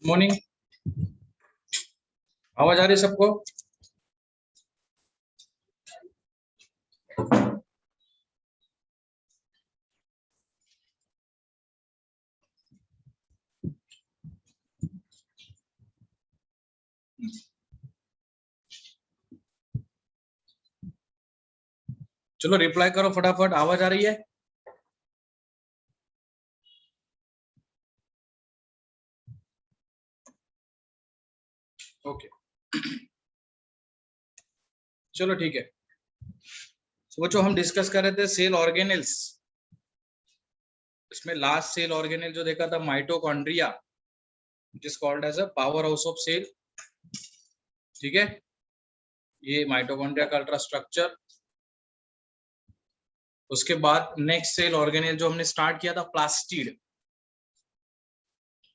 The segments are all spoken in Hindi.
मॉर्निंग। आवाज आ रही है सबको? चलो रिप्लाई करो फटाफट, आवाज आ रही है? ओके, चलो ठीक है। वो जो हम डिस्कस कर रहे थे सेल ऑर्गेनेल्स, इसमें लास्ट सेल ऑर्गेनेल जो देखा था mitochondria, it is called as a power house of cell. ठीक है, ये माइटोकॉन्ड्रिया का अल्ट्रा स्ट्रक्चर। उसके बाद नेक्स्ट सेल ऑर्गेनेल जो हमने स्टार्ट किया था plastid,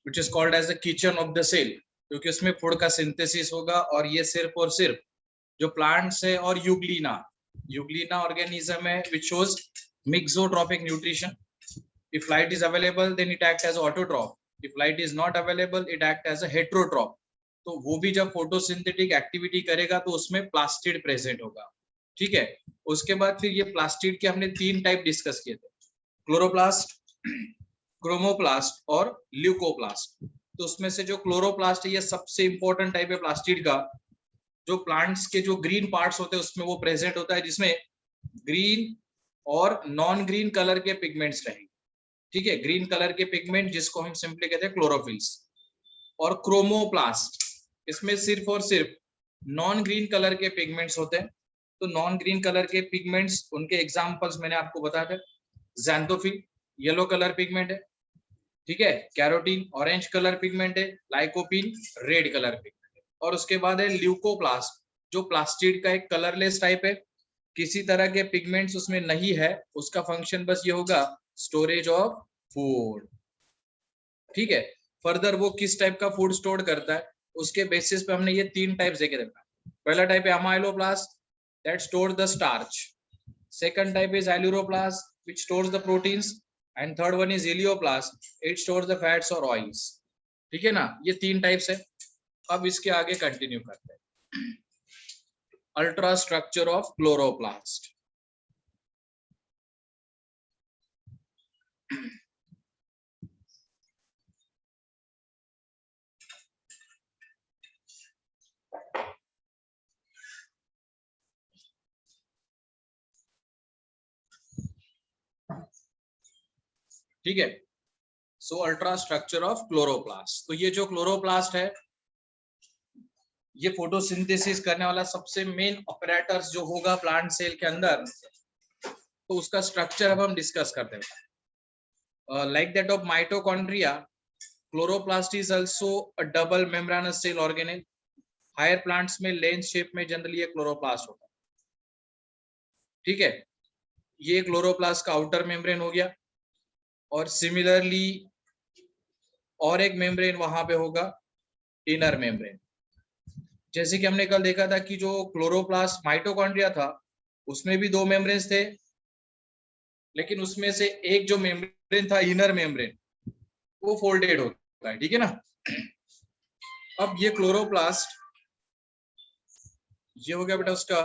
which is called as the kitchen of the cell, क्योंकि उसमें फूड का सिंथेसिस होगा। और ये सिर्फ और सिर्फ जो प्लांट्स है और यूग्लिना यूग्लिना ऑर्गेनिज्म है which shows mixotrophic nutrition. If light is available, then it acts as autotroph. If light is not available, it acts as a heterotroph. तो वो भी जब फोटोसिंथेटिक एक्टिविटी करेगा तो उसमें प्लास्टिड प्रेजेंट होगा। ठीक है, उसके बाद फिर ये प्लास्टिड के हमने 3 टाइप डिस्कस किए थे, क्लोरोप्लास्ट, क्रोमोप्लास्ट और ल्यूकोप्लास्ट। तो उसमें से जो क्लोरोप्लास्ट है ये सबसे इंपॉर्टेंट टाइप है प्लास्टिड का। जो प्लांट्स के जो ग्रीन पार्ट्स होते हैं उसमें वो प्रेजेंट होता है, जिसमें ग्रीन और नॉन ग्रीन कलर के पिगमेंट्स रहेंगे। ठीक है, ग्रीन कलर के पिगमेंट जिसको हम सिंपली कहते हैं क्लोरोफिल्स। और क्रोमोप्लास्ट, इसमें सिर्फ और सिर्फ नॉन ग्रीन कलर के पिगमेंट्स होते हैं। तो नॉन ग्रीन कलर के पिगमेंट्स, उनके एग्जांपल्स मैंने आपको बताया था। ज़ैंथोफिल येलो कलर पिगमेंट है, ठीक है, कैरोटीन ऑरेंज कलर पिगमेंट है, लाइकोपीन रेड कलर पिगमेंट है। और उसके बाद है ल्यूकोप्लास्ट, जो प्लास्टिड का एक कलरलेस टाइप है, किसी तरह के पिगमेंट्स उसमें नहीं है, उसका फंक्शन बस ये होगा स्टोरेज ऑफ फूड। ठीक है, फर्दर वो किस टाइप का फूड स्टोर करता है उसके बेसिस पे हमने ये 3 टाइप देखे थे। पहला टाइप है amyloplast that store the starch, second type is aleuroplast which stores the proteins, and third one is elaioplast, it stores the fats और ऑयल्स। ठीक है ना, ये 3 टाइप्स है। अब इसके आगे कंटिन्यू करते हैं। Ultra structure of chloroplast. ठीक है, सो अल्ट्रा स्ट्रक्चर ऑफ क्लोरोप्लास्ट। तो ये जो क्लोरोप्लास्ट है ये फोटोसिंथेसिस करने वाला सबसे मेन ऑपरेटर्स जो होगा प्लांट सेल के अंदर, तो उसका स्ट्रक्चर अब हम डिस्कस करते हैं। Like that of mitochondria, chloroplast is also a double membranous cell organelle. Higher plants में लेंस शेप में जनरली ये क्लोरोप्लास्ट होता है। ठीक है, ये क्लोरोप्लास्ट का आउटर मेम्ब्रेन हो गया। और सिमिलरली और एक मेम्ब्रेन वहां पे होगा इनर मेम्ब्रेन। जैसे कि हमने कल देखा था कि जो क्लोरोप्लास्ट माइटोकॉन्ड्रिया था उसमें भी 2 मेम्ब्रेन्स थे, लेकिन उसमें से एक जो मेम्ब्रेन था इनर मेम्ब्रेन वो फोल्डेड होता है। ठीक है ना, अब ये क्लोरोप्लास्ट ये हो गया बेटा उसका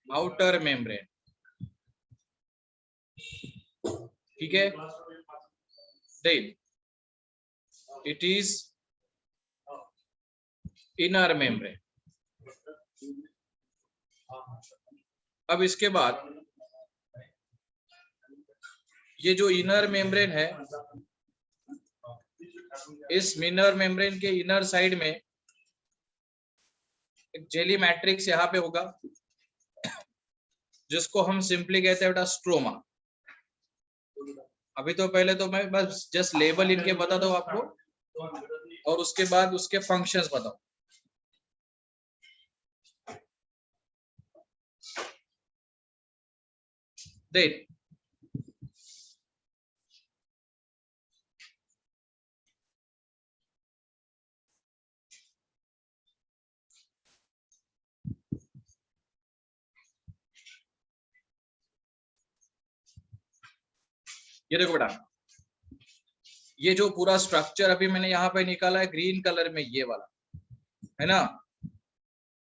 आउटर मेम्ब्रेन। ठीक है, then it is inner membrane. अब इसके बाद ये जो इनर मेम्ब्रेन है, इस इनर मेम्ब्रेन के इनर साइड में एक जेली मैट्रिक्स यहाँ पे होगा जिसको हम सिंपली कहते हैं बेटा स्ट्रोमा। अभी तो पहले तो मैं बस जस्ट लेबल इनके बता दो आपको और उसके बाद उसके फंक्शंस बताओ। देन ये देखो बेटा, ये जो पूरा स्ट्रक्चर अभी मैंने यहाँ पे निकाला है ग्रीन कलर में, ये वाला है ना,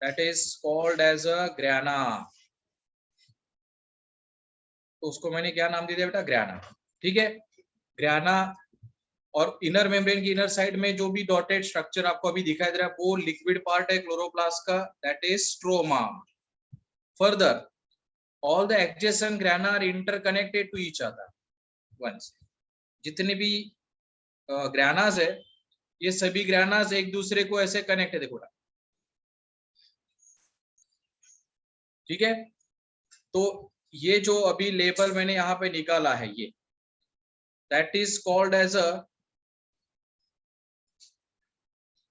that is called as a grana. तो उसको मैंने क्या नाम दे दिया बेटा, ग्राना। ठीक है, ग्राना। और इनर मेम्ब्रेन की इनर साइड में जो भी डॉटेड स्ट्रक्चर आपको अभी दिखाई दे रहा है वो लिक्विड पार्ट है क्लोरोप्लास्ट का, that is stroma. Further all the adjacent grana are interconnected to each other once. जितने भी ग्रानास है, ये सभी ग्रानास एक दूसरे को ऐसे कनेक्ट है, देखो। ठीक है, तो ये जो अभी लेबल मैंने यहाँ पे निकाला है, ये that is called as a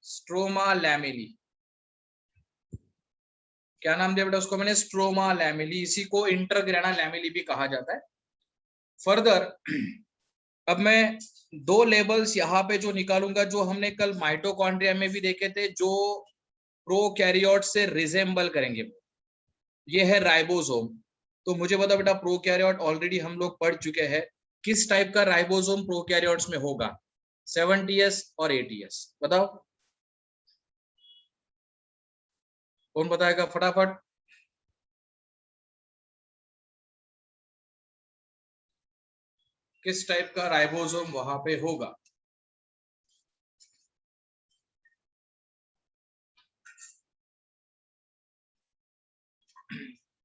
stroma lamellae. क्या नाम दिया बेटा उसको मैंने, स्ट्रोमा लैमेली। इसी को इंटरग्राना लैमेली भी कहा जाता है। फर्दर अब मैं दो लेबल्स यहाँ पे जो निकालूंगा, जो हमने कल माइटोकॉन्ड्रिया में भी देखे थे, जो प्रोकैरियोट से रिजेंबल करेंगे। ये है राइबोसोम। तो मुझे बता बेटा, प्रोकैरियोट ऑलरेडी हम लोग पढ़ चुके हैं, किस टाइप का राइबोसोम प्रोकैरियोट्स में होगा, 70s और 80s? बताओ, कौन बताएगा फटाफट? किस टाइप का राइबोसोम वहां पे होगा?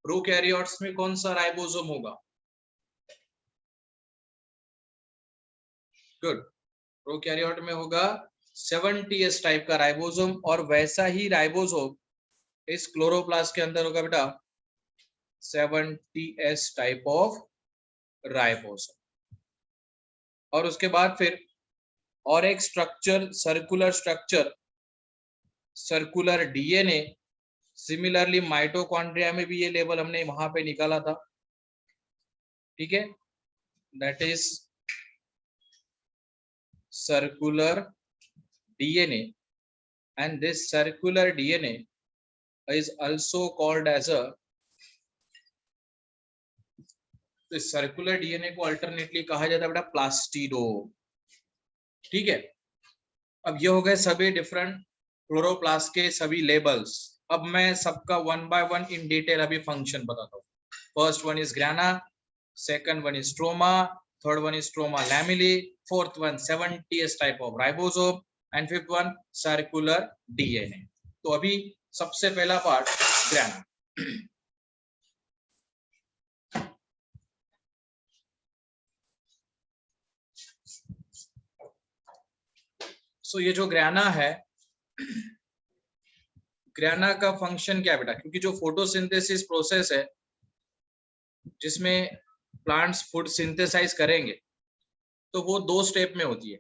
प्रोकैरियोट्स में कौन सा राइबोसोम होगा? गुड, प्रोकैरियोट में होगा 70s टाइप का राइबोसोम, और वैसा ही राइबोसोम इस क्लोरोप्लास्ट के अंदर होगा बेटा, 70s टाइप ऑफ राइबोसोम। और उसके बाद फिर और एक structure, circular structure, circular DNA. Similarly mitochondria में भी ये लेवल हमने वहां पे निकाला था। ठीक है, that is circular DNA, and this circular DNA is also called as a, तो सर्कुलर डीएनए को अल्टरनेटली कहा जाता है बेटा प्लास्टिडोम। ठीक है, अब ये हो गए सभी डिफरेंट क्लोरोप्लास्ट के सभी लेबल्स। अब मैं सबका one by one in detail अभी फंक्शन बताता हूँ। First one is ग्राना, second one is stroma, third one is stroma lamella, fourth one 70s type of ribosome, and fifth one circular DNA। तो अभी सबसे पहला पार्ट ग्राना। सो ये जो ग्राना है, ग्राना का फंक्शन क्या है बेटा? क्योंकि जो फोटोसिंथेसिस प्रोसेस है जिसमें प्लांट्स फूड सिंथेसाइज करेंगे, तो वो दो स्टेप में होती है।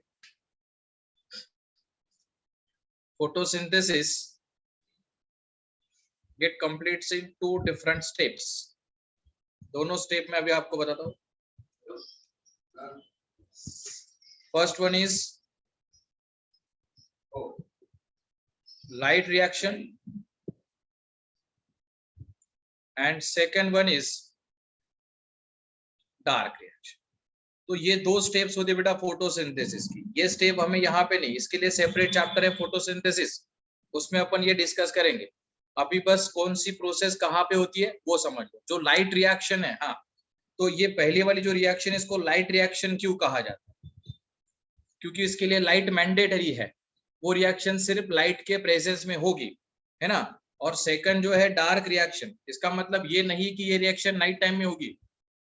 फोटोसिंथेसिस गेट कंप्लीट्स इन 2 डिफरेंट स्टेप्स। दोनों स्टेप में अभी आपको बताता हूँ। First one is light reaction and second one is dark reaction। तो ये दो स्टेप्स होती है बेटा फोटोसिंथेसिस की। ये स्टेप हमें यहाँ पे नहीं, इसके लिए सेपरेट चैप्टर है फोटोसिंथेसिस, उसमें अपन ये डिस्कस करेंगे। अभी बस कौन सी प्रोसेस कहाँ पे होती है वो समझ लो। जो लाइट रिएक्शन है, हाँ, तो ये पहली वाली जो रिएक्शन है इसको लाइट रिएक्शन क्यों कहा जाता है? क्योंकि इसके लिए लाइट मैंडेटरी है, वो रिएक्शन सिर्फ लाइट के प्रेजेंस में होगी, है ना। और सेकंड जो है डार्क रिएक्शन, इसका मतलब ये नहीं कि ये रिएक्शन नाइट टाइम में होगी,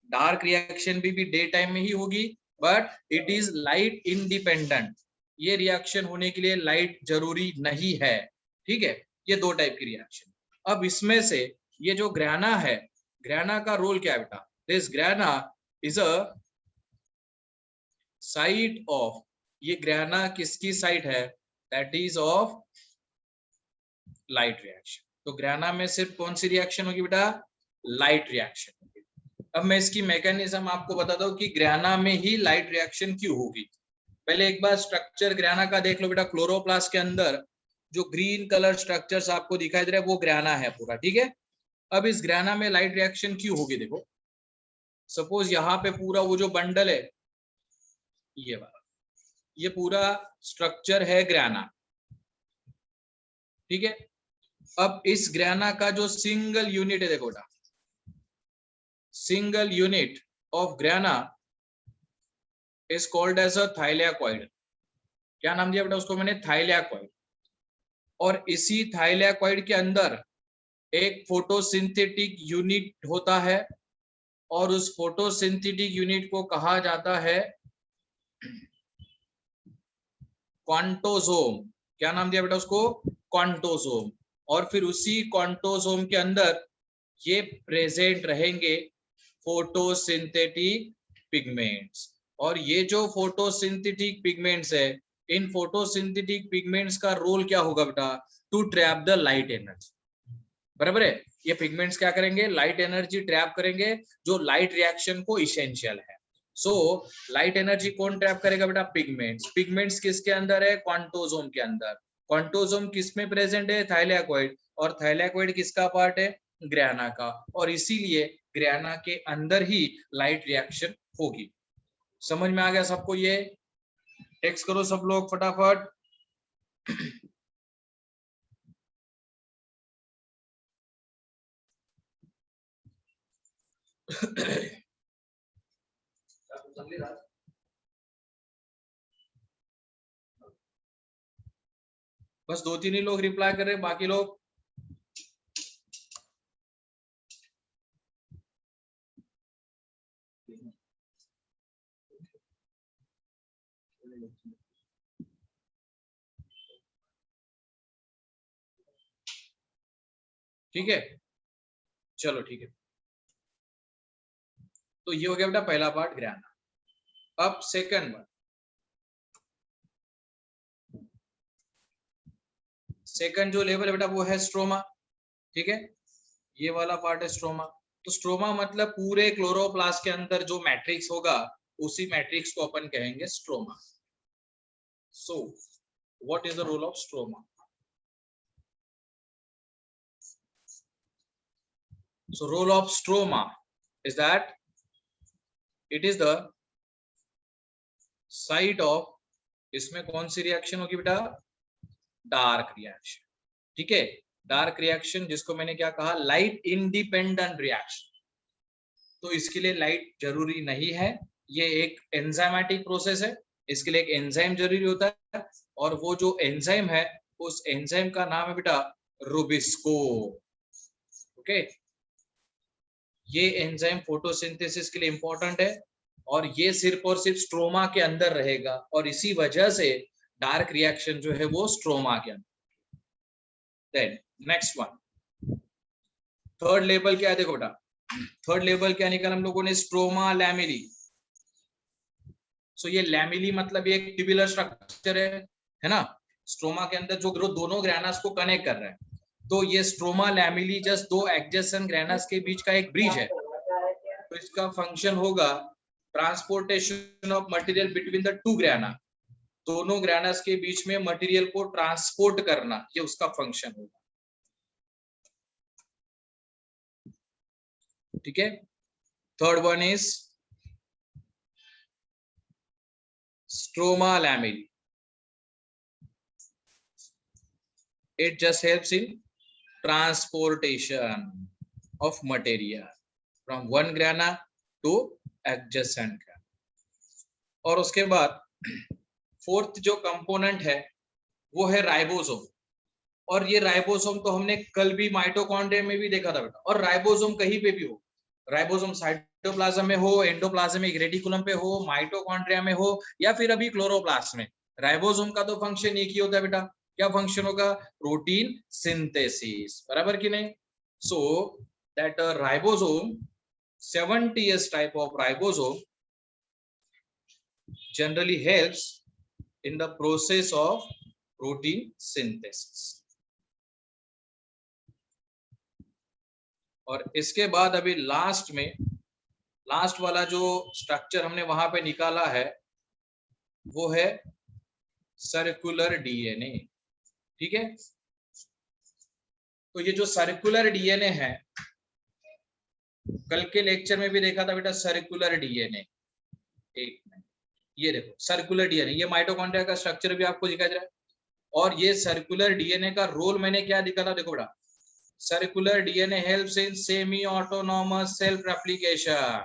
डार्क रिएक्शन भी डे टाइम में ही होगी, but it is light independent. ये रिएक्शन होने के लिए लाइट जरूरी नहीं है। ठीक है, ये दो टाइप की रिएक्शन। अब इसमें से ये जो ग्राना है, ग्राना का रोल क्या है बेटा? This ग्राना is a site of, ये ग्राना किसकी साइट है? That is of light reaction. तो ग्राना में सिर्फ कौन सी रिएक्शन होगी बेटा? Light reaction. अब मैं इसकी मैकेनिज्म आपको बताता हूँ कि ग्राना में ही लाइट रिएक्शन क्यों होगी। पहले एक बार स्ट्रक्चर ग्राना का देख लो बेटा। क्लोरोप्लास्ट के अंदर जो ग्रीन कलर स्ट्रक्चर्स आपको दिखाई दे रहा है वो ग्राना है पूरा। ठीक है, अब इस ग्राना में लाइट रिएक्शन क्यों होगी? देखो, सपोज यहाँ पे पूरा वो जो बंडल है ये वाला, ये पूरा स्ट्रक्चर है ग्राना, ठीक है। अब इस ग्राना का जो सिंगल यूनिट है, देखो बेटा, single unit of grana is called as a thylakoid. क्या नाम दिया बेटा उसको मैंने? थाइलैक्वाइड। और इसी थाइलैक्वाइड के अंदर एक फोटोसिंथेटिक यूनिट होता है, और उस फोटोसिंथेटिक यूनिट को कहा जाता है क्वांटोसोम। क्या नाम दिया बेटा उसको? क्वांटोसोम। और फिर उसी क्वांटोसोम के अंदर ये प्रेजेंट रहेंगे फोटोसिंथेटिक पिगमेंट्स। और ये जो फोटोसिंथेटिक पिगमेंट्स है, इन फोटोसिंथेटिक पिगमेंट्स का रोल क्या होगा बेटा? To trap the light energy. बराबर है? ये पिगमेंट्स क्या करेंगे? लाइट एनर्जी ट्रैप करेंगे, जो लाइट रिएक्शन को इसेंशियल है। सो लाइट एनर्जी कौन ट्रैप करेगा बेटा? पिगमेंट्स। पिगमेंट्स किसके अंदर है? क्वांटोसोम के अंदर। क्वांटोसोम किसमें प्रेजेंट है? थाइलैक्वाइड। और थाइलैक्वाइड किसका पार्ट है? ग्राना का। और इसीलिए ग्राना के अंदर ही लाइट रिएक्शन होगी। समझ में आ गया सबको? ये टेक्स्ट करो सब लोग फटाफट। बस 2-3 ही लोग रिप्लाई कर रहे हैं, बाकी लोग ठीक है। चलो ठीक है, तो ये हो गया बेटा पहला पार्ट ग्राना। अब सेकंड वन, सेकंड जो लेवल है बेटा वो है स्ट्रोमा। ठीक है, ये वाला पार्ट है स्ट्रोमा। तो स्ट्रोमा मतलब पूरे क्लोरोप्लास्ट के अंदर जो मैट्रिक्स होगा, उसी मैट्रिक्स को अपन कहेंगे stroma. So what is the role of stroma? So role of stroma is that it is the site of, इसमें कौन सी रिएक्शन होगी बेटा? Dark reaction. ठीक है, डार्क रिएक्शन जिसको मैंने क्या कहा? Light independent reaction. तो इसके लिए लाइट जरूरी नहीं है, ये एक एंजाइमेटिक प्रोसेस है, इसके लिए एक एंजाइम जरूरी होता है, और वो जो एंजाइम है, उस एंजाइम का नाम है बेटा रुबिस्को। ओके, ये एंजाइम फोटोसिंथेसिस के लिए इंपॉर्टेंट है, और ये सिर्फ और सिर्फ स्ट्रोमा के अंदर रहेगा, और इसी वजह से डार्क रिएक्शन जो है वो स्ट्रोमा के अंदर। Then next one, third level क्या है? देखो बेटा, थर्ड लेवल क्या निकाला हम लोगों ने? Stroma lamellae. सो ये लैमेली मतलब ये एक ट्यूबुलर स्ट्रक्चर है ना? स्ट्रोमा के अंदर जो दोनों ग्रेनास को कनेक्ट कर रहा है, तो ये स्ट्रोमा लैमेली जस्ट दो एडजेसेंट ग्रेनास के बीच का एक ब्रिज है। तो इसका फंक्शन होगा transportation of material between the two grana. दोनों ग्रेनास के बीच में मटेरियल को ट्रांसपोर्ट करना, ये उसका फंक्शन होगा। ठीक है, third one is stroma lamellae. It just helps in transportation of material from one grana to adjacent grana. और उसके बाद फोर्थ जो कंपोनेंट है वो है राइबोसोम। और ये राइबोसोम तो हमने कल भी माइटोकॉन्ड्रिया में भी देखा था बेटा। और राइबोसोम कहीं पे भी हो, राइबोसोम साइटोप्लाज्म में हो, एंडोप्लाज्मिक रेटिकुलम पे हो, माइटोकॉन्ड्रिया में हो, या फिर अभी क्लोरोप्लास्ट में, राइबोसोम का तो फंक्शन एक ही होता है बेटा। क्या फंक्शन होगा? Protein synthesis. बराबर कि नहीं? So that ribosome, 70s type of ribosome generally helps in the process of protein synthesis. और इसके बाद अभी लास्ट में, लास्ट वाला जो स्ट्रक्चर हमने वहां पे निकाला है वो है सर्कुलर डीएनए। ठीक है, तो ये जो सर्कुलर डीएनए है, कल के लेक्चर में भी देखा था बेटा सर्कुलर डीएनए। एक मिनट, ये देखो सर्कुलर डीएनए, ये माइटोकॉन्ड्रिया का स्ट्रक्चर भी आपको दिखाई दे रहा है। और ये सर्कुलर डीएनए का रोल मैंने क्या दिखा था, देखो बेटा, circular DNA helps in semi autonomous self replication,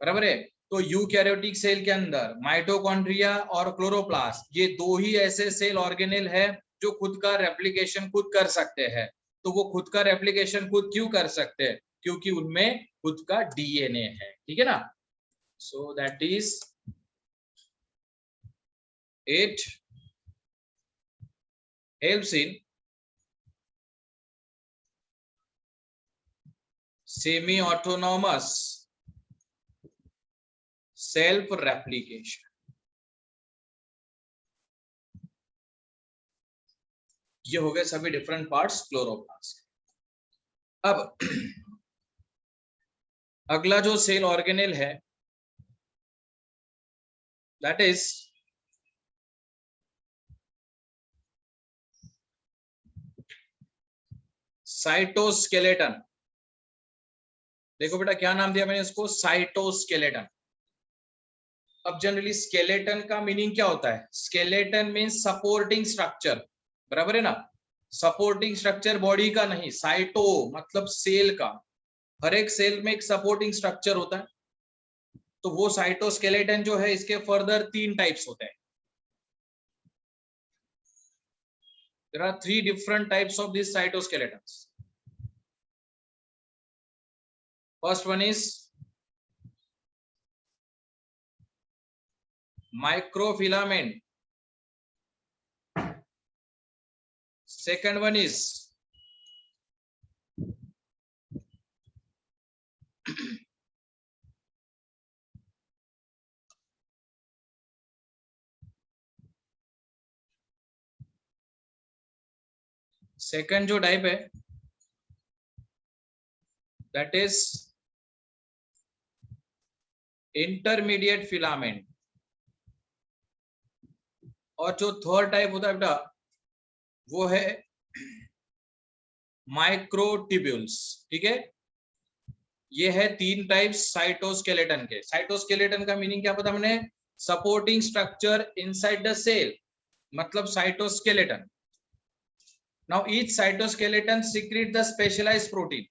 बराबर है। तो यूकैरियोटिक सेल के अंदर माइटोकॉन्ड्रिया और क्लोरोप्लास्ट, ये दो ही ऐसे सेल ऑर्गेनेल है जो खुद का रेप्लिकेशन खुद कर सकते हैं। तो वो खुद का रेप्लिकेशन खुद क्यों कर सकते हैं? क्योंकि उनमें खुद का डीएनए है, ठीक है ना। So that is it helps in semi autonomous self replication. ये हो गए सभी डिफरेंट पार्ट्स क्लोरोप्लास्ट। अब अगला जो सेल ऑर्गेनेल है दैट इज साइटोस्केलेटन। देखो बेटा क्या नाम दिया मैंने इसको, साइटोस्केलेटन। अब जनरली स्केलेटन का मीनिंग क्या होता है? स्केलेटन मीन्स सपोर्टिंग स्ट्रक्चर, बराबर है ना। सपोर्टिंग स्ट्रक्चर बॉडी का नहीं, साइटो मतलब सेल का। हर एक सेल में एक सपोर्टिंग स्ट्रक्चर होता है। तो वो साइटोस्केलेटन जो है, इसके फर्दर 3 टाइप्स होते हैं। There are 3 different types of these cytoskeletons. First one is microfilament. Second one is second जो टाइप है दैट इज इंटरमीडिएट फिलामेंट। और जो थर्ड टाइप होता है बेटा वो है माइक्रोट्यूब्यूल्स, ठीक है। ये है 3 टाइप्स साइटोस्केलेटन के। साइटोस्केलेटन का मीनिंग क्या पता मैंने? Supporting structure inside the cell, मतलब cytoskeleton. Now each cytoskeleton secrete the specialised protein.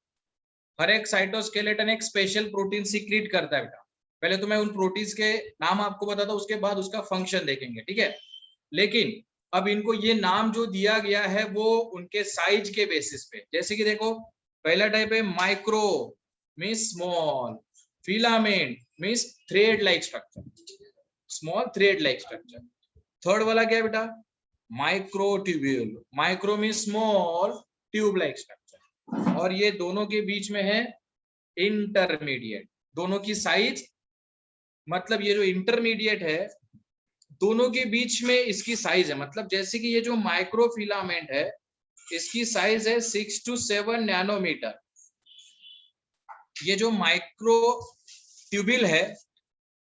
हर एक साइटोस्केलेटन एक स्पेशल प्रोटीन सीक्रेट करता है बेटा। पहले तो मैं उन प्रोटीन्स के नाम आपको बताता हूं, उसके बाद उसका फंक्शन देखेंगे, ठीक है। लेकिन अब इनको ये नाम जो दिया गया है वो उनके साइज के बेसिस पे। जैसे कि देखो पहला टाइप है micro means small, filament means thread like structure, small thread like structure. Third वाला क्या है बेटा? Microtubule, micro means small tube like structure. और ये दोनों के बीच में है इंटरमीडिएट। दोनों की साइज मतलब ये जो इंटरमीडिएट है दोनों के बीच में इसकी साइज है, मतलब जैसे कि ये जो माइक्रोफिलामेंट है इसकी साइज है 6 to 7 नैनोमीटर। ये जो माइक्रो ट्यूबिल है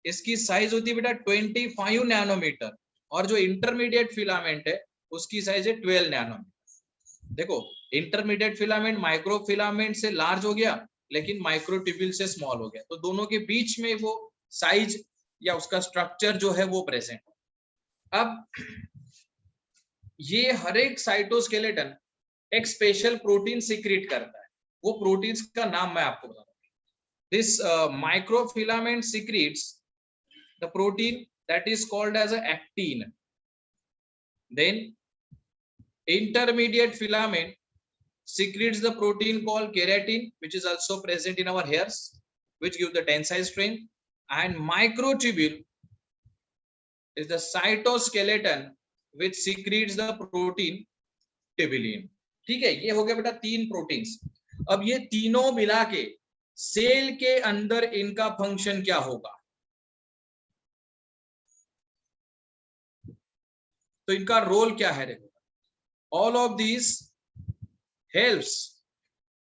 इसकी साइज होती है बेटा 25 नैनोमीटर। और जो इंटरमीडिएट फिलामेंट है उसकी साइज है 12 नैनोमीटर। देखो इंटरमीडिएट फिलामेंट माइक्रो फिलामेंट से लार्ज हो गया, लेकिन माइक्रो ट्यूबिल से स्मॉल हो गया। तो दोनों के बीच में वो साइज या उसका स्ट्रक्चर जो है वो प्रेजेंट है। अब ये हर एक साइटोस्केलेटन एक स्पेशल प्रोटीन सीक्रेट करता है। वो प्रोटीन्स का नाम मैं आपको बताता हूँ। This microfilament secrets the protein that is called as a actin. Then intermediate filament secretes the protein called keratin, which is also present in our hairs, which give the tensile strength. And microtubule is the cytoskeleton which secretes the protein tubulin. ठीक है, ये हो गया बेटा 3 प्रोटीन्स। अब ये तीनों मिला के सेल के अंदर इनका फंक्शन क्या होगा? तो इनका रोल क्या है? देखो all of this helps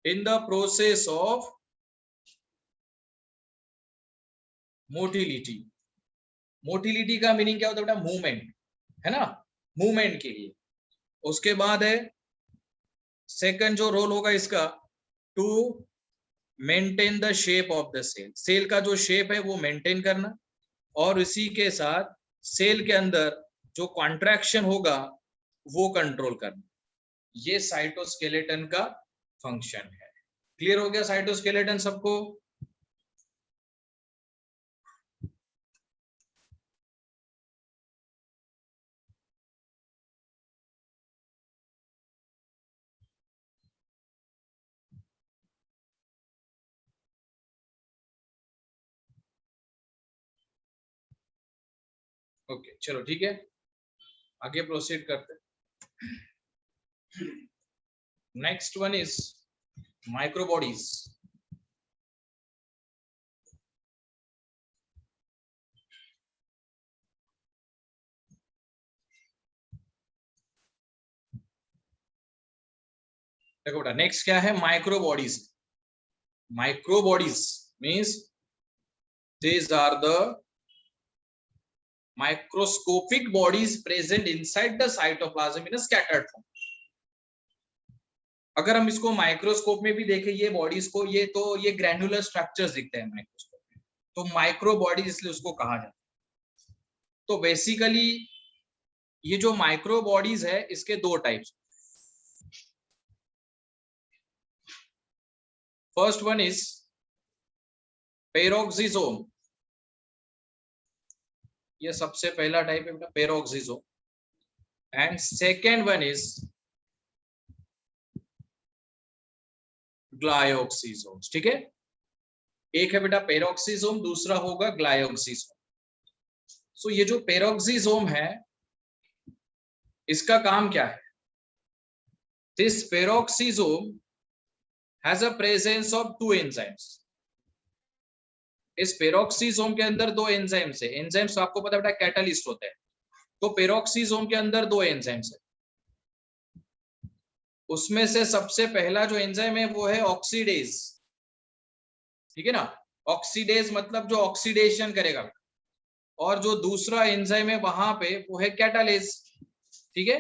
in the process of motility. Motility का मीनिंग क्या होता है बेटा? मूवमेंट, है ना, मूवमेंट के लिए। उसके बाद है सेकंड जो रोल होगा इसका to maintain the shape of the cell. Cell का जो शेप है वो मेंटेन करना। और इसी के साथ सेल के अंदर जो कॉन्ट्रैक्शन होगा वो कंट्रोल करना। ये साइटोस्केलेटन का फंक्शन है। क्लियर हो गया साइटोस्केलेटन सबको? ओके चलो ठीक है, आगे प्रोसीड करते हैं। Next one is microbodies. देखो बेटा नेक्स्ट क्या है, microbodies. Microbodies means these are the microscopic bodies present inside the cytoplasm in a scattered form. अगर हम इसको माइक्रोस्कोप में भी देखें ये बॉडीज को, ये तो ये ग्रैन्युलर स्ट्रक्चर्स दिखते हैं माइक्रोस्कोप में, तो माइक्रो बॉडीज इसलिए उसको कहा जाता है। तो बेसिकली ये जो माइक्रो बॉडीज है इसके दो types. First one is peroxisome, ये सबसे पहला टाइप है बेटा peroxisome. And second one is glyoxysome. ठीक है, एक है बेटा पेरोक्सिसोम, दूसरा होगा ग्लायोक्सिसोम। सो ये जो पेरोक्सिसोम है इसका काम क्या है? This peroxisome has a presence of two enzymes. इस पेरोक्सिसोम के अंदर दो एंजाइम्स है। एंजाइम्स तो आपको पता है बेटा कैटालिस्ट होते हैं, तो पेरोक्सिसोम के अंदर दो एंजाइम्स है। उसमें से सबसे पहला जो एंजाइम है वो है ऑक्सीडेज। ठीक है ना, ऑक्सीडेज मतलब जो ऑक्सीडेशन करेगा। और जो दूसरा एंजाइम है वहां पे वो है कैटालेज। ठीक है,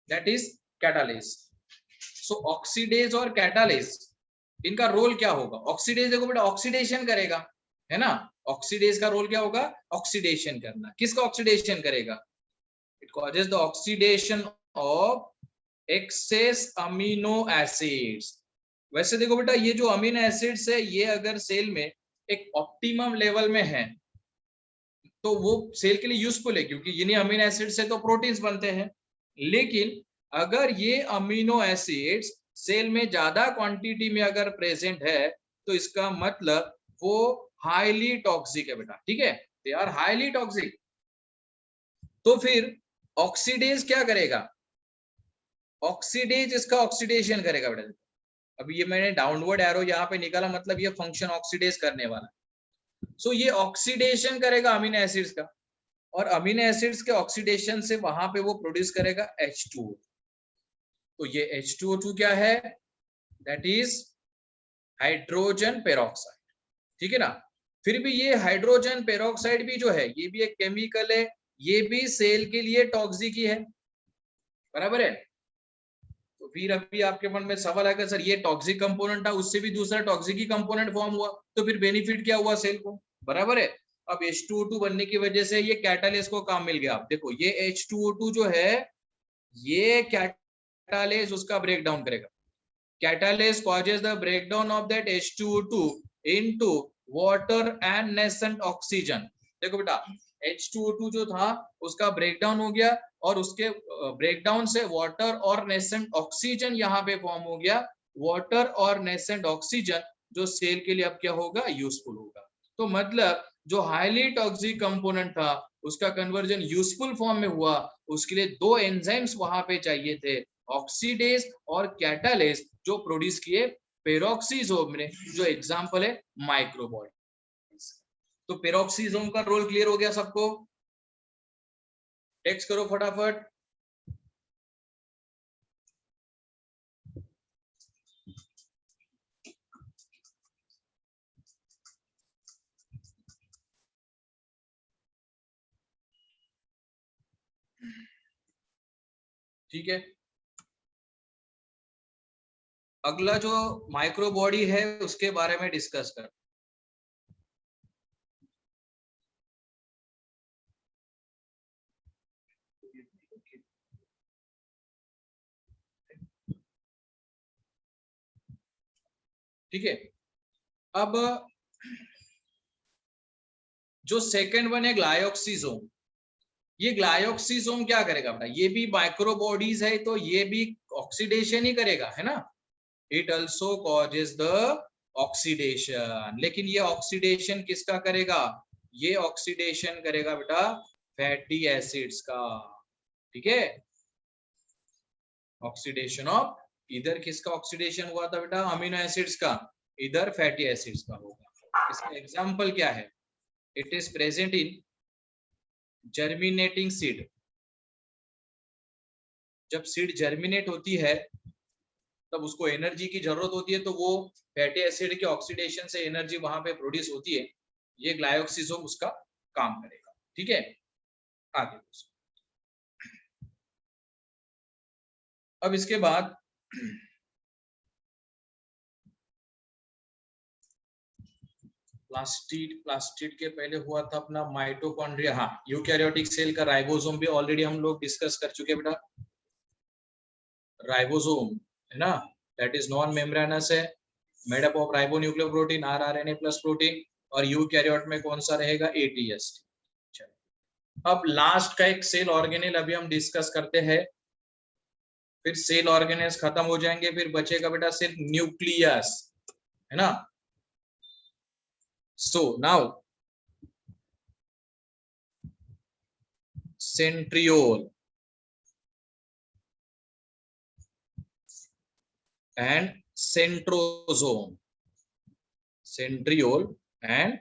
that is catalase. So oxidase और कैटालेज इनका रोल क्या होगा? ऑक्सीडेज देखो बेटा ऑक्सीडेशन करेगा, है ना। ऑक्सीडेज का रोल क्या होगा? ऑक्सीडेशन करना। किसका ऑक्सीडेशन करेगा? It causes the oxidation of excess amino acids. वैसे देखो बेटा ये जो अमीनो एसिड्स है ये अगर सेल में एक ऑप्टिमम लेवल में है तो वो सेल के लिए यूजफुल है, क्योंकि इन्हीं अमीनो एसिड से तो प्रोटीन्स बनते हैं। लेकिन अगर ये अमीनो एसिड्स सेल में ज्यादा क्वांटिटी में अगर प्रेजेंट है तो इसका मतलब वो हाईली टॉक्सिक है बेटा। ठीक है, दे आर हाईली टॉक्सिक। तो फिर ऑक्सीडेज क्या करेगा? ऑक्सीडेज इसका ऑक्सीडेशन करेगा बेटा। अभी ये मैंने डाउनवर्ड एरो यहाँ पे निकाला, मतलब ये फंक्शन ऑक्सीडेज करने वाला है। सो ये ऑक्सीडेशन करेगा अमीनो एसिड्स का, और अमीनो एसिड्स के ऑक्सीडेशन से वहां पे वो प्रोड्यूस करेगा H2O। तो ये H2O2 क्या है? That is hydrogen peroxide. ठीक है ना। फिर भी ये हाइड्रोजन पेरोक्साइड भी जो है ये भी एक केमिकल है, ये भी सेल के लिए टॉक्सिक ही है, बराबर है। तो फिर अभी आपके मन में सवाल आएगा सर ये टॉक्सिक कंपोनेंट था, उससे भी दूसरा टॉक्सिक ही कंपोनेंट फॉर्म हुआ, तो फिर बेनिफिट क्या हुआ सेल को? बराबर है। अब H2O2 बनने की वजह से ये कैटालिस्ट को काम मिल गया। आप देखो ये H2O2 जो है ये कैटालिस्ट उसका ब्रेक डाउन करेगा। Catalyst causes the breakdown of that H2O2 into water and nascent oxygen. देखो बेटा H2O2 जो था उसका ब्रेकडाउन हो गया, और उसके ब्रेकडाउन से वाटर और नेसेंट ऑक्सीजन यहाँ पे फॉर्म हो गया। वाटर और नेसेंट ऑक्सीजन जो सेल के लिए अब क्या होगा? यूजफुल होगा। तो मतलब जो हाईली टॉक्सिक कंपोनेंट था उसका कन्वर्जन यूजफुल फॉर्म में हुआ। उसके लिए दो एंजाइम्स वहां पे चाहिए थे, ऑक्सीडेज और कैटालेज, जो प्रोड्यूस किए पेरोक्सिसोम ने, जो एग्जांपल है माइक्रोबॉडीज। तो पेरोक्सिसोम का रोल क्लियर हो गया सबको? टेक्स्ट करो फटाफट। ठीक है, अगला जो माइक्रोबॉडी है उसके बारे में डिस्कस कर। ठीक है। अब जो सेकंड वन है ग्लायोक्सिसोम, ये ग्लायोक्सिसोम क्या करेगा बेटा, ये भी माइक्रो बॉडीज है तो ये भी ऑक्सीडेशन ही करेगा, है ना। It also causes the oxidation, लेकिन ये ऑक्सीडेशन किसका करेगा, ये ऑक्सीडेशन करेगा बेटा फैटी एसिड्स का, ठीक है। ऑक्सीडेशन ऑफ, इधर किसका ऑक्सीडेशन हुआ था बेटा, अमीनो एसिड्स का, इधर फैटी एसिड्स का होगा। इसका एग्जांपल क्या है, it is present in germinating seed. जब सीड जर्मिनेट होती है तब उसको एनर्जी की जरूरत होती है, तो वो फैटी एसिड के ऑक्सीडेशन से एनर्जी वहां पे प्रोड्यूस होती है, ये ग्लायोक्सिसोम उसका काम करेगा, ठीक है। आगे अब इसके बाद प्लास्टिड के पहले हुआ था अपना माइटोकॉन्ड्रिया, हाँ यूकैरियोटिक सेल का राइबोसोम भी ऑलरेडी हम लोग डिस्कस कर चुके हैं बेटा। राइबोसोम है ना, दैट इज नॉन मेम्ब्रेनस है, made up of ribonucleoprotein, rRNA plus protein, और यूकैरियोट में कौन सा रहेगा, एटीएस। अब लास्ट का एक सेल ऑर्गेनेल अभी हम डिस्कस करते हैं, फिर सेल ऑर्गेनेल्स खत्म हो जाएंगे, फिर बचेगा बेटा सिर्फ न्यूक्लियस, है ना। So now centriole and centrosome, centriole and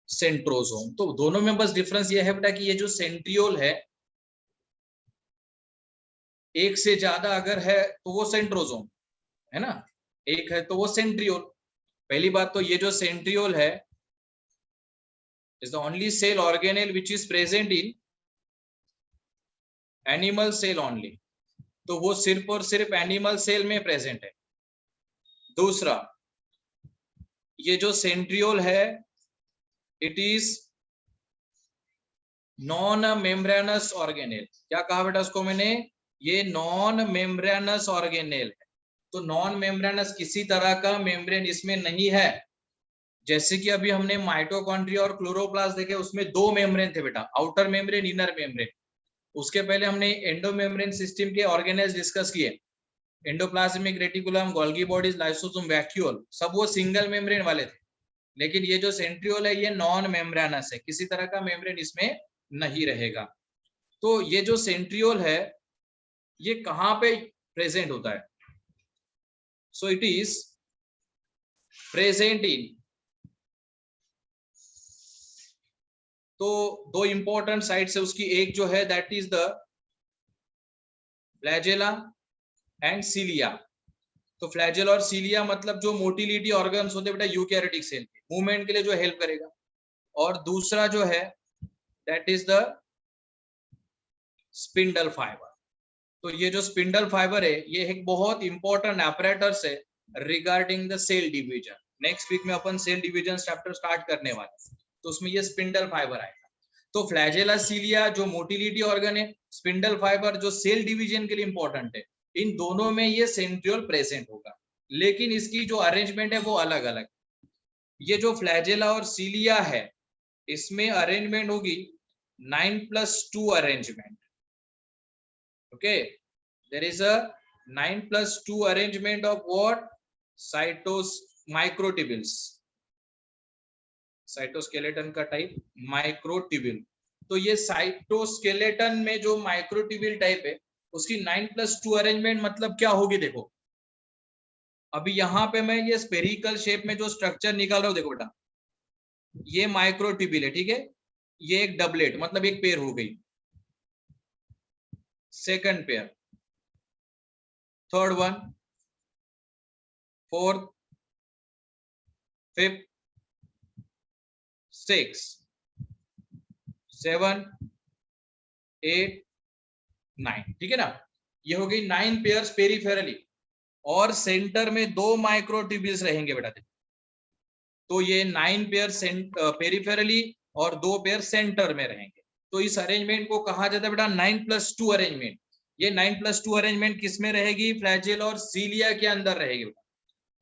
centrosome. तो दोनों में बस डिफरेंस ये है बेटा कि ये जो सेंट्रियोल है, एक से ज्यादा अगर है तो वो सेंट्रोसोम है ना, एक है तो वो सेंट्रियोल। पहली बात तो ये जो सेंट्रियोल है is the only cell organelle which is present in animal cell only, तो वो सिर्फ और सिर्फ एनिमल सेल में प्रेजेंट है। दूसरा, ये जो सेंट्रियोल है it is non membranes organelle. क्या कहा बेटा उसको मैंने, ये नॉन मेम्ब्रेनस ऑर्गेनेल है। तो नॉन मेम्ब्रेनस, किसी तरह का मेम्ब्रेन इसमें नहीं है। जैसे कि अभी हमने माइटोकॉन्ड्रिया और क्लोरोप्लास्ट देखे, उसमें दो मेम्ब्रेन थे बेटा, आउटर मेम्ब्रेन, इनर मेम्ब्रेन। उसके पहले हमने एंडोमेम्ब्रेन सिस्टम के ऑर्गेनेल्स डिस्कस किए, endoplasmic reticulum, Golgi bodies, lysosome, vacuole, सब वो सिंगल मेम्ब्रेन वाले थे। लेकिन ये जो सेंट्रियोल है ये नॉन मेम्ब्रेनस है, किसी तरह का मेम्ब्रेन इसमें नहीं रहेगा। तो ये जो सेंट्रियोल है ये कहां पे प्रेजेंट होता है, so it is present in, तो दो इंपॉर्टेंट साइट्स है उसकी, एक जो है that is the flagella and cilia. तो फ्लैजेला और सीलिया मतलब जो मोटिलिटी ऑर्गन्स होते हैं बेटा यूकैरियोटिक सेल के, मूवमेंट के लिए जो हेल्प करेगा। और दूसरा जो है that is the spindle fibre. तो ये जो स्पिंडल फाइबर है ये एक बहुत इंपॉर्टेंट apparatus है regarding the cell division. Next week में अपन सेल डिवीजन चैप्टर स्टार्ट करने वाले, तो उसमें ये स्पिंडल फाइबर आएगा। तो फ्लैजेला सीलिया जो मोटिलिटी ऑर्गन है, स्पिंडल फाइबर जो सेल डिवीजन के लिए इंपॉर्टेंट है, इन दोनों में ये सेंट्रियोल प्रेजेंट होगा, लेकिन इसकी जो अरेंजमेंट है वो अलग अलग। ये जो फ्लैजेला और सीलिया है इसमें अरेंजमेंट होगी 9+2 arrangement. Okay, there is a 9+2 arrangement of what, microtubules, cytoskeleton का टाइप माइक्रोट्यूब्यूल। तो ये साइटोस्केलेटन में जो माइक्रोट्यूब्यूल टाइप है उसकी 9+2 अरेंजमेंट मतलब क्या होगी, देखो अभी यहाँ पे मैं ये स्पेरिकल शेप में जो स्ट्रक्चर निकाल रहा हूँ, देखो बेटा ये माइक्रोट्यूब्यूल है, ठीक है, ये एक डबलेट मतलब एक पेयर हो गई, second pair, third one, fourth, fifth, six, 7, 8, 9, ठीक है ना। ये हो गई 9 पेयर्स पेरिफेरली, और सेंटर में 2 माइक्रोट्यूब्यूल्स रहेंगे बेटा। तो ये 9 पेयर पेरिफेरली और 2 पेयर सेंटर में रहेंगे। तो इस अरेंजमेंट को कहा जाता है बेटा 9+2 अरेंजमेंट। ये 9+2 अरेंजमेंट किस में रहेगी, फ्लैजेला और सीलिया के अंदर रहेगी बेटा।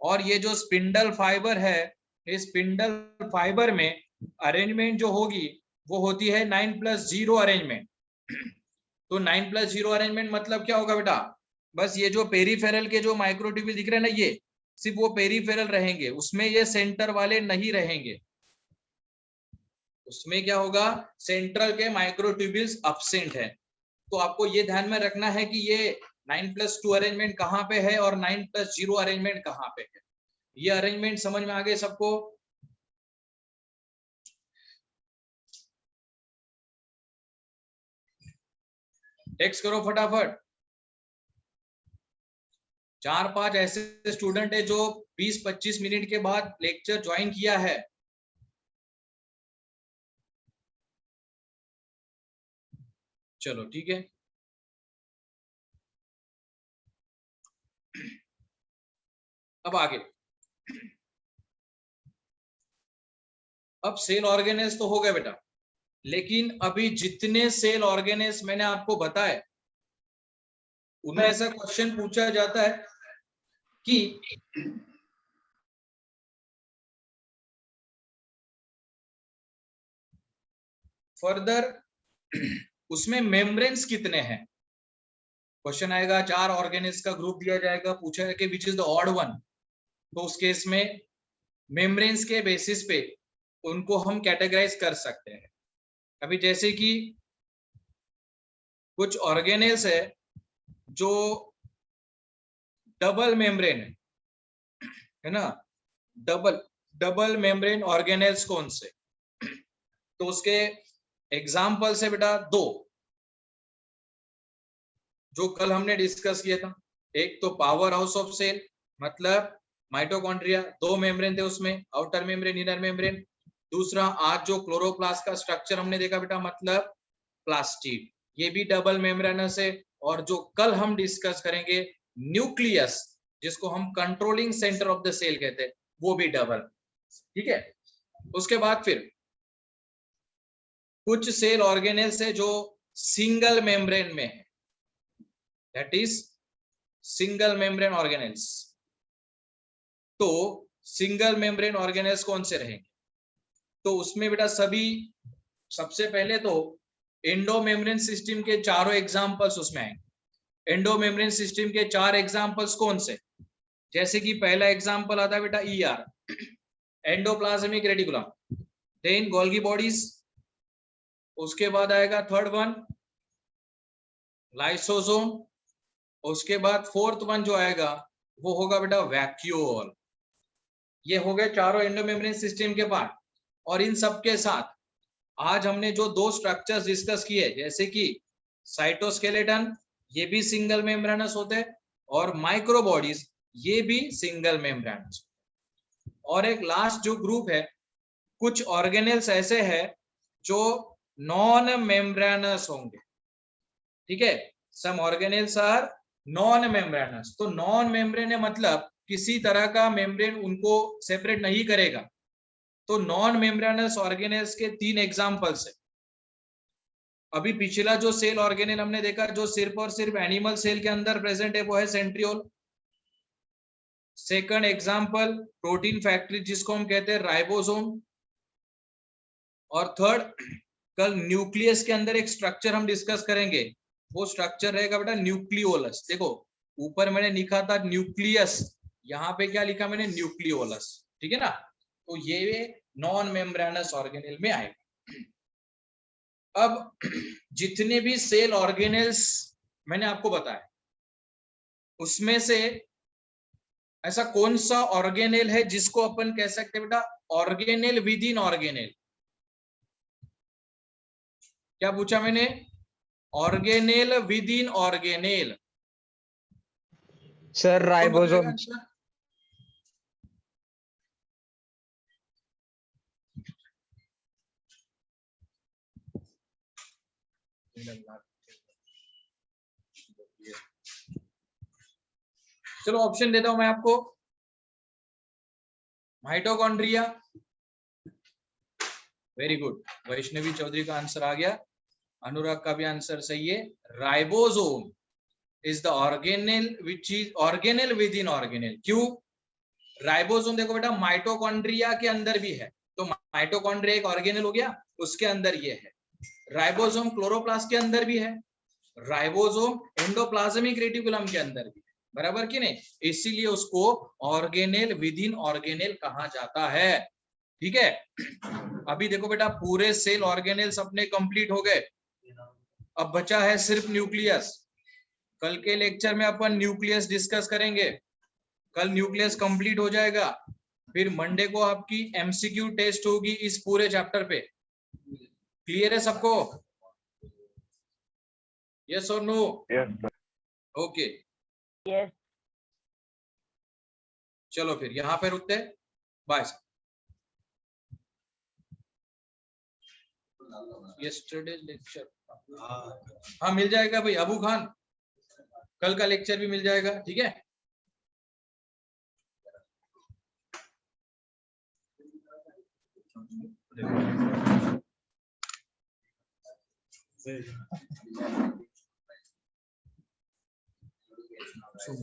और ये जो स्पिंडल फाइबर है, इस स्पिंडल फाइबर में अरेंजमेंट जो होगी वो होती है 9+0 अरेंजमेंट। तो 9+0 अरेंजमेंट मतलब क्या होगा बेटा, बस ये जो पेरीफेरल के जो माइक्रोट्यूब्यूल दिख रहे हैं ना, ये सिर्फ वो पेरीफेरल रहेंगे, उसमें ये सेंटर वाले नहीं रहेंगे। उसमें क्या होगा, सेंट्रल के माइक्रोट्यूब्यूल्स अब्सेंट है। तो आपको ये ध्यान में रखना है कि ये 9+2 अरेंजमेंट कहाँ पे है और 9+0 अरेंजमेंट कहाँ पे है। ये अरेंजमेंट समझ में आ गए सबको? टेक्स्ट करो फटाफट। 4-5 ऐसे स्टूडेंट है जो 20-25 मिनट के बाद लेक्चर ज्वाइन किया है। चलो ठीक है, अब आगे। अब सेल ऑर्गेनेल्स तो हो गए बेटा, लेकिन अभी जितने सेल ऑर्गेनेल्स मैंने आपको बताए उनमें ऐसा क्वेश्चन पूछा जाता है कि फर्दर उसमें मेम्ब्रेन्स कितने हैं। क्वेश्चन आएगा, 4 ऑर्गेनेल्स का ग्रुप दिया जाएगा, पूछा है कि which is the odd one. तो उस केस में मेम्ब्रेन्स के बेसिस पे उनको हम कैटेगराइज कर सकते हैं। अभी जैसे कि कुछ ऑर्गेनेल्स है जो डबल मेम्ब्रेन है ना, डबल मेम्ब्रेन ऑर्गेनेल्स कौन से, तो उसके एग्जाम्पल्स है बेटा 2, जो कल हमने डिस्कस किया था। एक तो पावर हाउस ऑफ सेल, मतलब माइटोकॉन्ड्रिया, 2 मेम्ब्रेन थे उसमें, आउटर मेम्ब्रेन, इनर मेम्ब्रेन। दूसरा आज जो क्लोरोप्लास्ट का स्ट्रक्चर हमने देखा बेटा, मतलब प्लास्टिड, ये भी डबल मेम्ब्रेनस है। और जो कल हम डिस्कस करेंगे न्यूक्लियस, जिसको हम controlling centre of the cell कहते हैं, वो भी डबल। ठीक है, उसके बाद फिर कुछ सेल ऑर्गेनेल्स है जो सिंगल मेम्ब्रेन में है, that is single membrane organelles. तो सिंगल मेम्ब्रेन ऑर्गेनेल्स कौन से रहेंगे, तो उसमें बेटा सभी, सबसे पहले तो एंडोमेम्ब्रेन सिस्टम के चारों एग्जांपल्स उसमें आएंगे। एंडोमेम्ब्रेन सिस्टम के 4 एग्जांपल्स कौन से, जैसे कि पहला एग्जांपल आता है बेटा ER, endoplasmic reticulum, then Golgi bodies, उसके बाद आएगा थर्ड वन लाइसोसोम, उसके बाद फोर्थ वन जो आएगा वो होगा बेटा वैक्यूल। ये हो गए चारों एंडोमेम्ब्रेन सिस्टम के पार्ट। और इन सब के साथ आज हमने जो 2 स्ट्रक्चर्स डिस्कस किए, जैसे कि साइटोस्केलेटन, ये भी सिंगल मेम्ब्रेनस होते हैं, और माइक्रोबॉडीज, ये भी सिंगल मेम्ब्रेनस। और एक लास्ट जो ग्रुप है, कुछ ऑर्गेनेल्स ऐसे हैं जो नॉन मेम्ब्रेनस होंगे। ठीक है, सम ऑर्गेनेल्स आर नॉन मेम्ब्रेनस। तो नॉन मेम्ब्रेन है मतलब किसी तरह का मेम्ब्रेन उनको सेपरेट नहीं करेगा। तो नॉन मेम्ब्रेनस ऑर्गेनेल्स के 3 एग्जांपल्स है। अभी पिछला जो सेल ऑर्गेनेल हमने देखा जो सिर्फ और सिर्फ एनिमल सेल के अंदर प्रेजेंट है, वो है centriole. Second example protein factory, जिसको हम कहते हैं राइबोसोम। और थर्ड, कल न्यूक्लियस के अंदर एक स्ट्रक्चर हम डिस्कस करेंगे, वो स्ट्रक्चर रहेगा बेटा न्यूक्लियोलस। देखो ऊपर मैंने लिखा था न्यूक्लियस, यहाँ पे क्या लिखा मैंने, न्यूक्लियोलस। ठीक है ना, तो ये नॉन मेम्ब्रेनस ऑर्गेनेल में आएगा। अब जितने भी सेल ऑर्गेनेल्स मैंने आपको बताया, उसमें से ऐसा कौन सा ऑर्गेनेल है जिसको अपन कह सकते हैं बेटा ऑर्गेनेल विद इन ऑर्गेनेल। क्या पूछा मैंने, organelle within organelle. Sir ribosome. चलो ऑप्शन देता हूं मैं आपको, mitochondria, very good, Vaishnavi Chaudhary का आंसर आ गया, अनुराग का भी आंसर सही है। Ribosome is the organelle which is organelle within organelle. क्यों, राइबोसोम देखो बेटा माइटोकॉन्ड्रिया के अंदर भी है, तो माइटोकॉन्ड्रिया एक ऑर्गेनेल हो गया, उसके अंदर ये है। राइबोसोम क्लोरोप्लास्ट के अंदर भी है, राइबोसोम एंडोप्लाज्मिक रेटिकुलम के अंदर भी है, बराबर कि नहीं, इसीलिए उसको ऑर्गेनेल विद इन ऑर्गेनेल कहा जाता है। ठीक है, अभी देखो बेटा पूरे सेल ऑर्गेनेल्स अपने कंप्लीट हो गए, अब बचा है सिर्फ न्यूक्लियस। कल के लेक्चर में अपन न्यूक्लियस डिस्कस करेंगे, कल न्यूक्लियस कंप्लीट हो जाएगा, फिर मंडे को आपकी एमसीक्यू टेस्ट होगी इस पूरे चैप्टर पे। क्लियर है सबको? यस और नो? यस ओके, यस चलो फिर यहाँ पे रुकते, बाय। यस्टरडे लेक्चर हाँ मिल जाएगा भाई अबू खान, कल का लेक्चर भी मिल जाएगा, ठीक है। So,